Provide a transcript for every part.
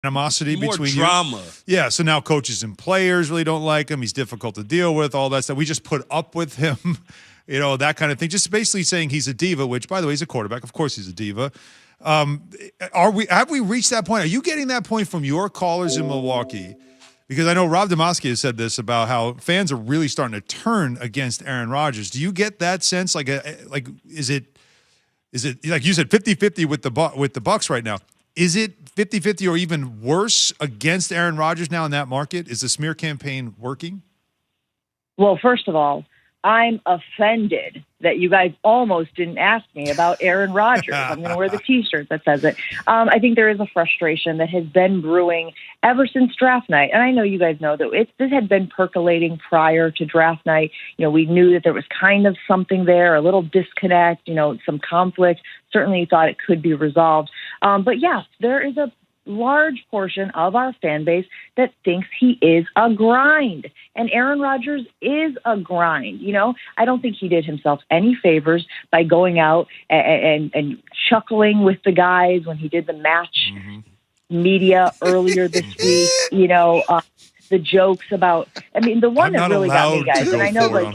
animosity More between drama. you. Yeah, so now coaches and players really don't like him. He's difficult to deal with, all that stuff. We just put up with him, that kind of thing. Just basically saying he's a diva, which, by the way, he's a quarterback. Of course he's a diva. Have we reached that point? Are you getting that point from your callers in Milwaukee? Because I know Rob Demoski has said this about how fans are really starting to turn against Aaron Rodgers. Do you get that sense? Like is it like you said 50-50 with the Bucks right now? Is it 50-50 or even worse against Aaron Rodgers now in that market? Is the smear campaign working? Well, first of all, I'm offended that you guys almost didn't ask me about Aaron Rodgers. I'm going to wear the T-shirt that says it. I think there is a frustration that has been brewing ever since draft night. And I know you guys know that this had been percolating prior to draft night. We knew that there was kind of something there, a little disconnect, some conflict. Certainly thought it could be resolved. But yes, there is a large portion of our fan base that thinks he is a grind. And Aaron Rodgers is a grind. I don't think he did himself any favors by going out and chuckling with the guys when he did the match media earlier this week. The jokes about, the one that really got me, guys, and I know, but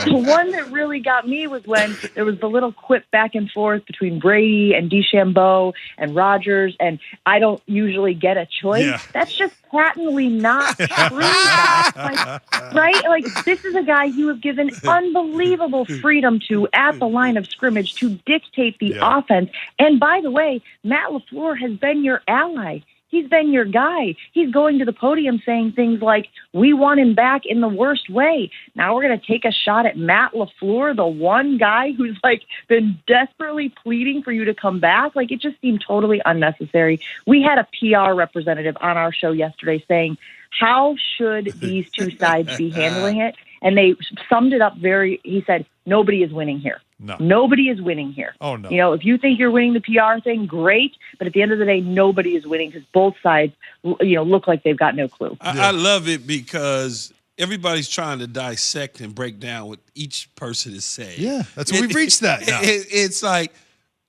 the one that really got me was when there was the little quip back and forth between Brady and DeChambeau and Rodgers, and I don't usually get a choice. Yeah. That's just patently not true. Right? Like, this is a guy you have given unbelievable freedom to at the line of scrimmage to dictate the offense. And by the way, Matt LaFleur has been your ally. He's been your guy. He's going to the podium saying things like, we want him back in the worst way. Now we're going to take a shot at Matt LaFleur, the one guy who's been desperately pleading for you to come back. It just seemed totally unnecessary. We had a PR representative on our show yesterday saying, how should these two sides be handling it? And they summed it up he said, nobody is winning here. No. Nobody is winning here. Oh, no. If you think you're winning the PR thing, great. But at the end of the day, nobody is winning because both sides, look like they've got no clue. I love it because everybody's trying to dissect and break down what each person is saying. Yeah, that's what we've reached that now. It's like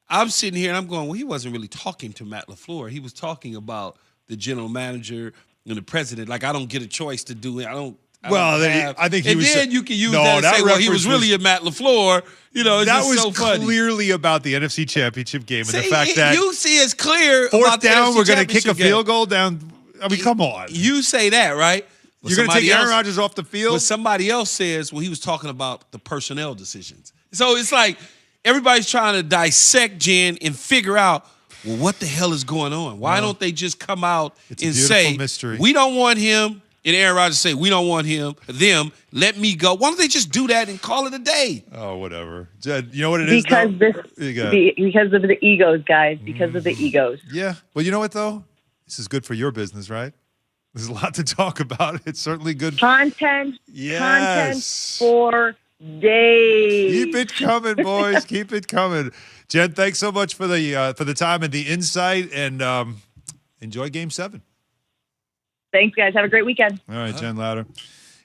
I'm sitting here and I'm going, well, he wasn't really talking to Matt LaFleur. He was talking about the general manager and the president. I don't get a choice to do it. I think he was. And then you can use that and say, well, he was really a Matt LaFleur. That was so funny. Clearly about the NFC Championship game and the fact that you see it's clear. Fourth down, we're going to kick a field goal down. Come on. You say that, right? You're going to take Aaron Rodgers off the field? But somebody else says, well, he was talking about the personnel decisions. So it's like everybody's trying to dissect Jen and figure out, well, what the hell is going on? Why don't they just come out and say, mystery. We don't want him? And Aaron Rodgers say, we don't want them, let me go. Why don't they just do that and call it a day? Oh, whatever. Jed, you know what it is, because of the egos, guys. Because of the egos. Yeah. Well, you know what, though? This is good for your business, right? There's a lot to talk about. It's certainly good. Content. Yes. Content for days. Keep it coming, boys. Keep it coming. Jen, thanks so much for the time and the insight, and enjoy Game 7. Thanks, guys. Have a great weekend. All right, Jen Lauder.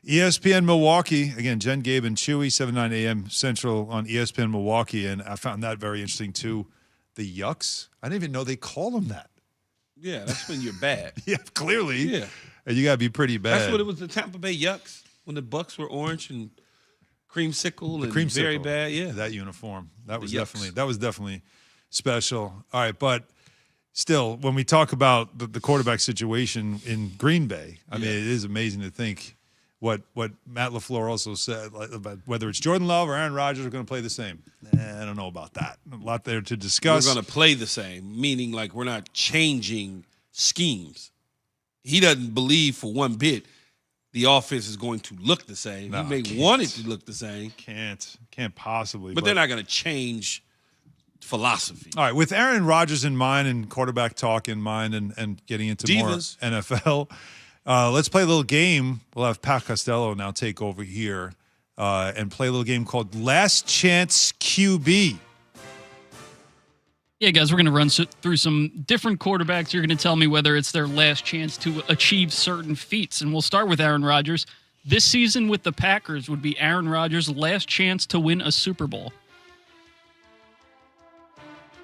ESPN Milwaukee. Again, Jen, Gabe, and Chewy, 7-9 a.m. Central on ESPN Milwaukee. And I found that very interesting, too. The Yucks. I didn't even know they call them that. Yeah, that's when you're bad. Yeah, clearly. Yeah. And you got to be pretty bad. That's what it was, the Tampa Bay Yucks, when the Bucks were orange and creamsicle and very bad. Yeah. That uniform. That was definitely special. All right, but still, when we talk about the quarterback situation in Green Bay, I mean, it is amazing to think what Matt LaFleur also said, about whether it's Jordan Love or Aaron Rodgers are going to play the same. I don't know about that. A lot there to discuss. We're going to play the same, meaning we're not changing schemes. He doesn't believe for one bit the offense is going to look the same. No, he may want it to look the same. Can't possibly. But they're not going to change philosophy. All right, with Aaron Rodgers in mind and quarterback talk in mind and getting into Divas. More NFL, let's play a little game. We'll have Pat Costello now take over here and play a little game called Last Chance QB. Yeah, guys, we're going to run through some different quarterbacks. You're going to tell me whether it's their last chance to achieve certain feats. And we'll start with Aaron Rodgers. This season with the Packers would be Aaron Rodgers' last chance to win a Super Bowl.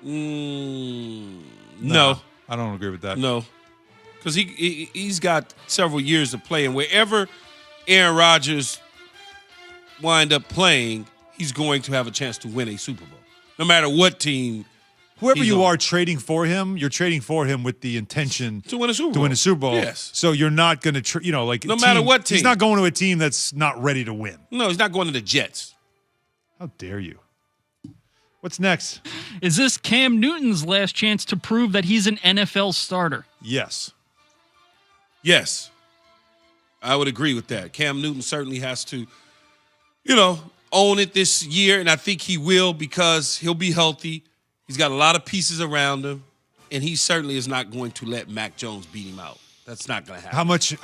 No. I don't agree with that. No. because he's got several years to play, and wherever Aaron Rodgers wind up playing, he's going to have a chance to win a Super Bowl, no matter what team. Whoever you are trading for him, you're trading for him with the intention to win a Super Bowl. Yes. So you're not going to, no matter what team. He's not going to a team that's not ready to win. No, he's not going to the Jets. How dare you? What's next? Is this Cam Newton's last chance to prove that he's an NFL starter? Yes. Yes. I would agree with that. Cam Newton certainly has to, own it this year, and I think he will because he'll be healthy. He's got a lot of pieces around him, and he certainly is not going to let Mac Jones beat him out. That's not going to happen.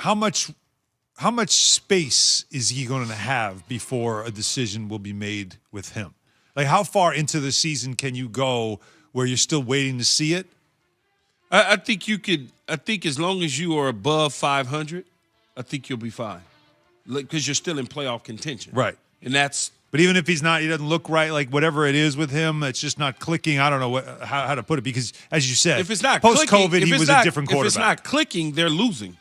How much space is he going to have before a decision will be made with him? Like, how far into the season can you go where you're still waiting to see it? I think you could. I think as long as you are above 500, I think you'll be fine because you're still in playoff contention. Right. And that's. But even if he doesn't look right, like whatever it is with him, it's just not clicking. I don't know how to put it because, as you said, if it's not post-COVID, he was a different quarterback. If it's not clicking, they're losing.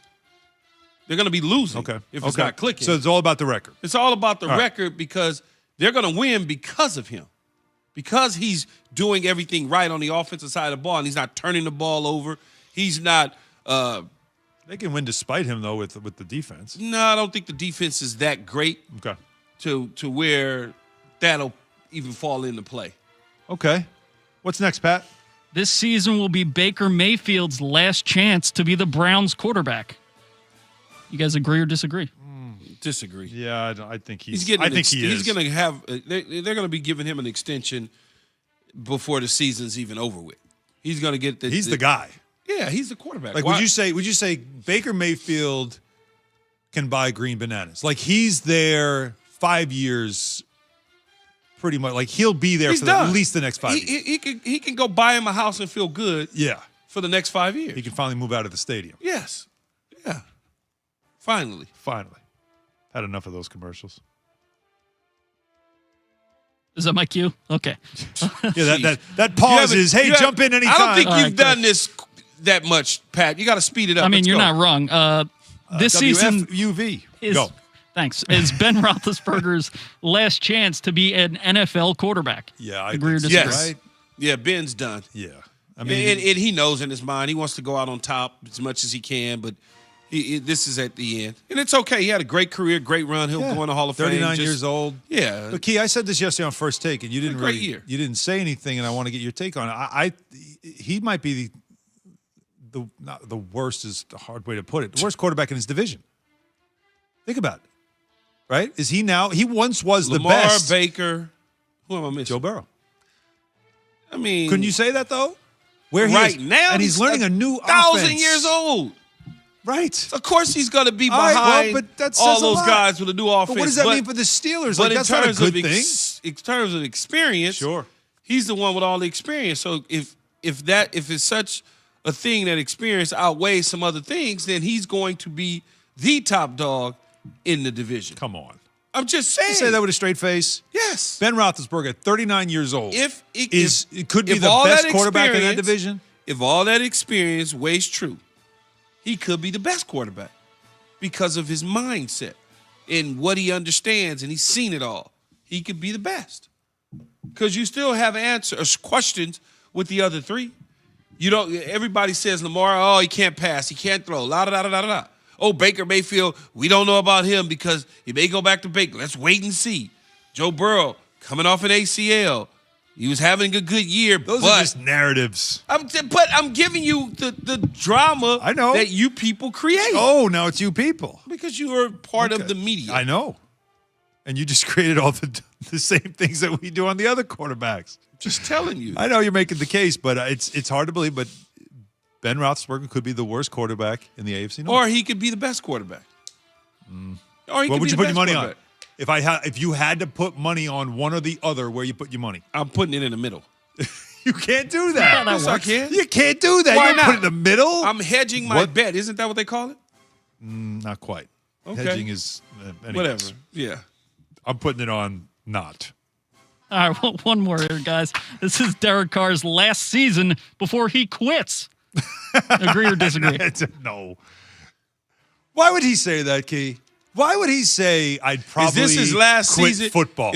They're going to be losing. Okay. If it's not clicking, so it's all about the record. It's all about the record because they're going to win because of him, because he's doing everything right on the offensive side of the ball, and he's not turning the ball over. He's not. They can win despite him though with the defense. No, I don't think the defense is that great. Okay. To where that'll even fall into play. Okay. What's next, Pat? This season will be Baker Mayfield's last chance to be the Browns quarterback. You guys agree or disagree? Disagree. Yeah, I think he's getting. I think he is. He's going to have. They're going to be giving him an extension before the season's even over with. He's going to get the. He's the guy. Yeah, he's the quarterback. Like, would you say Baker Mayfield can buy green bananas? Like, he's there 5 years, pretty much. Like, he'll be there for at least the next 5 years. He can go buy him a house and feel good. Yeah. For the next 5 years. He can finally move out of the stadium. Yes. Yeah. Finally. Had enough of those commercials. Is that my cue? Okay. Yeah, that pause is, hey, jump in anytime. I don't think you've done this that much, Pat. You got to speed it up. I mean, you're not wrong. This season WFUV. Go. Thanks. Is Ben Roethlisberger's last chance to be an NFL quarterback? Yeah, I agree or disagree. Yes. Right? Yeah, Ben's done. Yeah. I mean, and he knows in his mind he wants to go out on top as much as he can, but this is at the end. And it's okay. He had a great career, great run. He'll go in the Hall of Fame. 39 years old. Yeah. But, Key, I said this yesterday on First Take, and you didn't great year. You didn't say anything, and I want to get your take on it. He might be not the worst is a hard way to put it. The worst quarterback in his division. Think about it. Right? Is he now? He once was the best. Lamar, Baker. Who am I missing? Joe Burrow. I mean, couldn't you say that though? Where right now, and he's learning a new 1,000 years old. Right. Of course, he's going to be behind all those guys with a new offense. But what does that mean for the Steelers? But that's not a good thing. In terms of experience, sure, he's the one with all the experience. So if it's such a thing that experience outweighs some other things, then he's going to be the top dog in the division. Come on. I'm just saying. You say that with a straight face? Yes. Ben Roethlisberger, 39 years old, could be the all best quarterback in that division. If all that experience weighs true, he could be the best quarterback because of his mindset and what he understands, and he's seen it all. He could be the best because you still have questions with the other three. You don't. Everybody says Lamar, oh, he can't pass, he can't throw, la da da da da da. Oh, Baker Mayfield, we don't know about him because he may go back to Baker. Let's wait and see. Joe Burrow, coming off an ACL. He was having a good year. Those are just narratives. But I'm giving you the drama I know. that you people create. Oh, now it's you people. Because you are part of the media. I know. And you just created all the same things that we do on the other quarterbacks. Just telling you. I know you're making the case, but it's hard to believe, but Ben Roethlisberger could be the worst quarterback in the AFC North. Or he could be the best quarterback. What would you put your money on? If you had to put money on one or the other, where you put your money? I'm putting it in the middle. You can't do that. Yes, I can. You can't do that. Why you not? Put it in the middle. I'm hedging my bet. Isn't that what they call it? Not quite. Okay. Hedging is whatever. Yeah. I'm putting it on not. All right, one more here, guys. This is Derek Carr's last season before he quits. Agree or disagree? No. Why would he say that, Key? Why would he say I'd probably Is this his last quit season? football?